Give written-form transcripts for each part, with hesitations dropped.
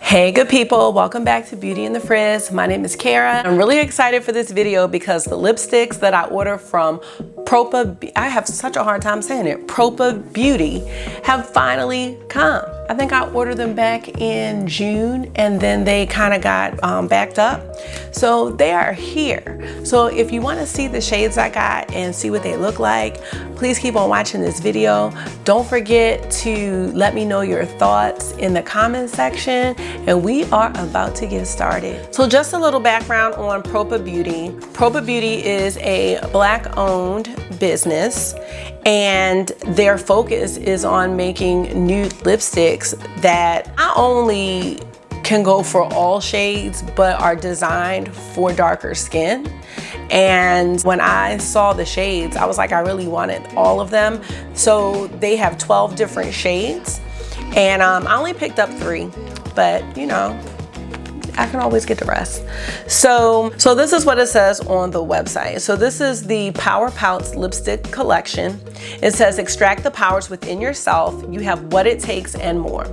Hey good people, welcome back to Beauty in the Frizz. My name is Kara. I'm really excited for this video because the lipsticks that I ordered from Propa, I have such a hard time saying it, Propa Beauty, have finally come. I think I ordered them back in June and then they kind of got backed up. So they are here. So if you want to see the shades I got and see what they look like, please keep on watching this video. Don't forget to let me know your thoughts in the comment section, and we are about to get started. So just a little background on Propa Beauty. Propa Beauty is a Black-owned business, and their focus is on making nude lipsticks that not only can go for all shades but are designed for darker skin. And when I saw the shades, I was like, I really wanted all of them. So they have 12 different shades, and I only picked up 3, but you know, I can always get the rest. So this is what it says on the website. So this is the Power Pouts lipstick collection. It says, extract the powers within yourself. You have what it takes and more.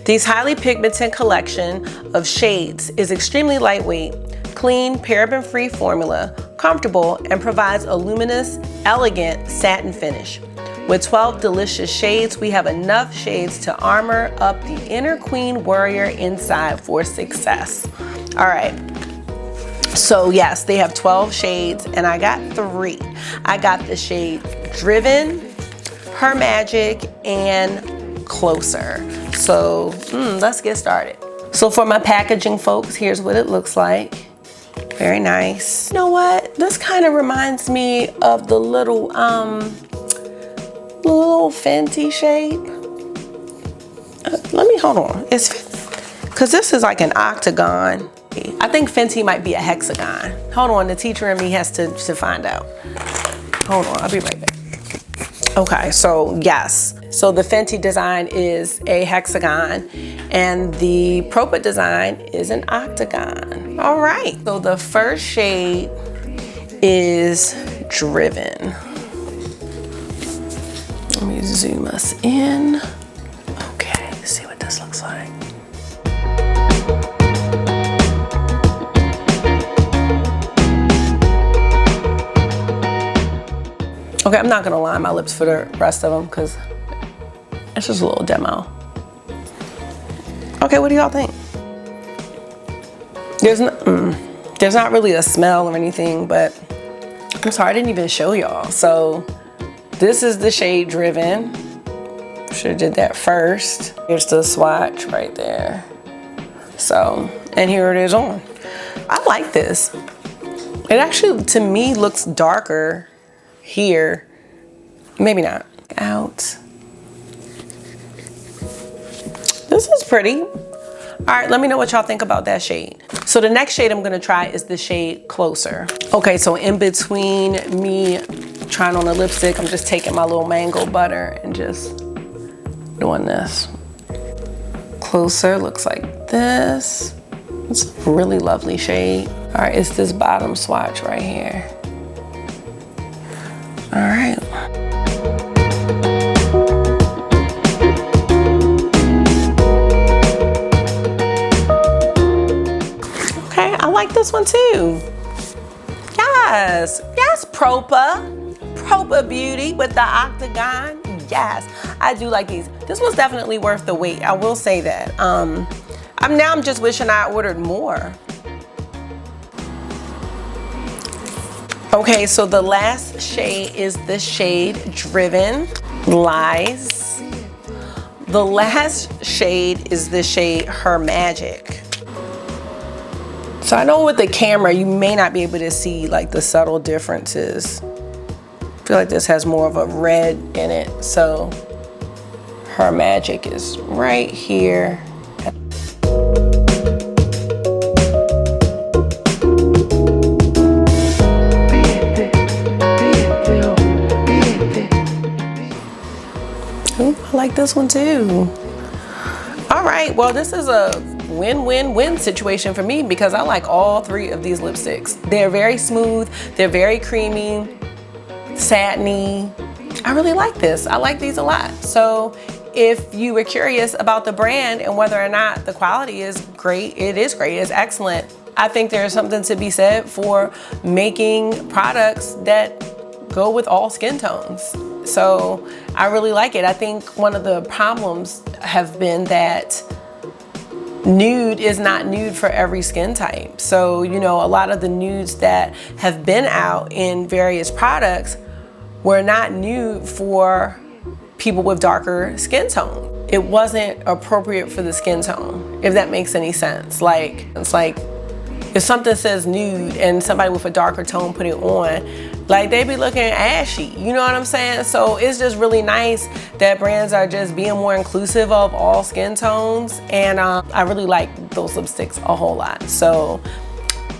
This highly pigmented collection of shades is extremely lightweight, clean, paraben-free formula, comfortable, and provides a luminous, elegant satin finish. With 12 delicious shades, we have enough shades to armor up the inner queen warrior inside for success. All right, so yes, they have 12 shades and I got 3. I got the shade Driven, Her Magic, and Closer. So let's get started. So for my packaging folks, here's what it looks like. Very nice. You know what? This kind of reminds me of the little Fenty shade. Let me hold on. It's because this is like an octagon. I think Fenty might be a hexagon. Hold on, the teacher in me has to find out. Hold on, I'll be right back. Okay, so yes. So the Fenty design is a hexagon and the Propa design is an octagon. All right, so the first shade is Driven. Let me zoom us in. Okay, see what this looks like. Okay, I'm not gonna line my lips for the rest of them because it's just a little demo. Okay, what do y'all think? There's not really a smell or anything, but I'm sorry, I didn't even show y'all. So this is the shade Driven. Should have did that first. Here's the swatch right there. So, and here it is on. I like this. It actually, to me, looks darker here. Maybe not. Out. This is pretty. All right, let me know what y'all think about that shade. So the next shade I'm gonna try is the shade Closer. Okay, so in between me trying on a lipstick, I'm just taking my little mango butter and just doing this. Closer looks like this. It's a really lovely shade. All right, it's this bottom swatch right here. All right. Okay, I like this one too. Yes, Propa Beauty with the octagon. Yes, I do like these. This was definitely worth the wait, I will say that. I'm just wishing I ordered more. Okay, so the last shade is the shade Driven, Lies. The last shade is the shade Her Magic. So I know with the camera, you may not be able to see like the subtle differences. I feel like this has more of a red in it. So Her Magic is right here. I like this one too. All right, well, this is a win-win-win situation for me because I like all 3 of these lipsticks. They're very smooth, they're very creamy, satiny. I really like this. I like these a lot. So if you were curious about the brand and whether or not the quality is great, it is great, it's excellent. I think there's something to be said for making products that go with all skin tones. So I really like it. I think one of the problems have been that nude is not nude for every skin type. So, you know, a lot of the nudes that have been out in various products were not nude for people with darker skin tone. It wasn't appropriate for the skin tone, if that makes any sense. Like, it's like if something says nude and somebody with a darker tone put it on, like they be looking ashy, you know what I'm saying? So it's just really nice that brands are just being more inclusive of all skin tones. And I really like those lipsticks a whole lot. So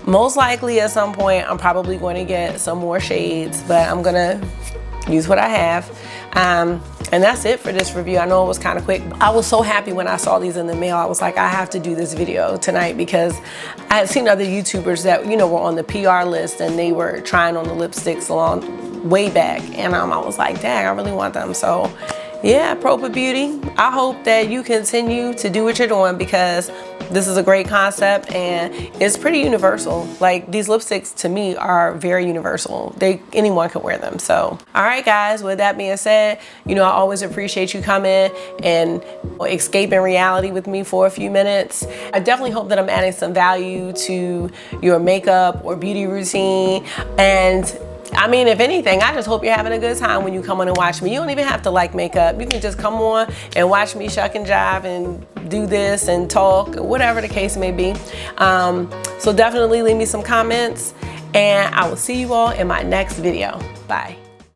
most likely at some point, I'm probably going to get some more shades, but I'm gonna use what I have. And that's it for this review. I know it was kind of quick. I was so happy when I saw these in the mail. I was like, I have to do this video tonight because I had seen other YouTubers that, you know, were on the PR list and they were trying on the lipsticks way back. And I was like, dang, I really want them. So yeah, Propa Beauty, I hope that you continue to do what you're doing because this is a great concept and it's pretty universal. Like these lipsticks to me are very universal. Anyone can wear them. So, all right guys, with that being said, you know, I always appreciate you coming and escaping reality with me for a few minutes. I definitely hope that I'm adding some value to your makeup or beauty routine. And I mean, if anything, I just hope you're having a good time when you come on and watch me. You don't even have to like makeup. You can just come on and watch me shuck and jive and do this and talk, whatever the case may be. So definitely leave me some comments and I will see you all in my next video. Bye.